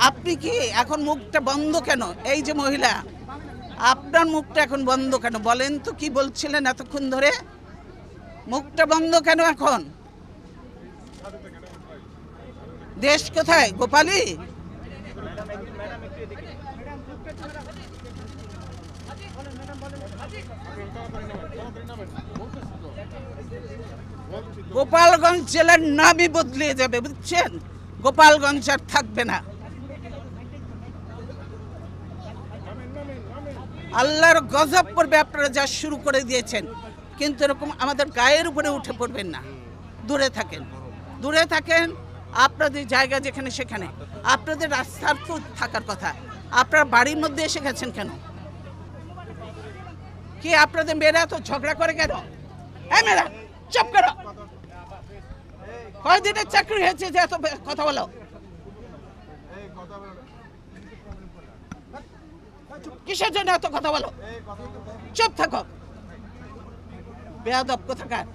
আপনি কি এখন মুখটা বন্ধ কেন? এই যে মহিলা, আপনার মুখটা এখন বন্ধ কেন বলেন তো? কি বলছিলেন এতক্ষণ ধরে? মুখটা বন্ধ কেন এখন? দেশ কোথায় গোপালী? গোপালগঞ্জ জেলার নামই বদলে যাবে, বুঝছেন? গোপালগঞ্জ আর থাকবে না। আল্লাহর গজব পড়বে, আপনারা যা শুরু করে দিয়েছেন। কিন্তু এরকম আমাদের গায়ের উপরে উঠে পড়বেন না। দূরে থাকেন, দূরে থাকেন। আপনাদের জায়গা যেখানে সেখানে, আপনাদের রাস্তার তো থাকার কথা। আপনার বাড়ির মধ্যে এসে গেছেন কেন? কি আপনাদের মেয়েরা তো ঝগড়া করে কেন? এই মেয়েরা চুপ করো। কয়দিনের চাকরি হয়েছে যে এত কথা বলো? কিসের জন্য এত কথা বলো? চুপ থাকো, বেয়াদব কোথাকার।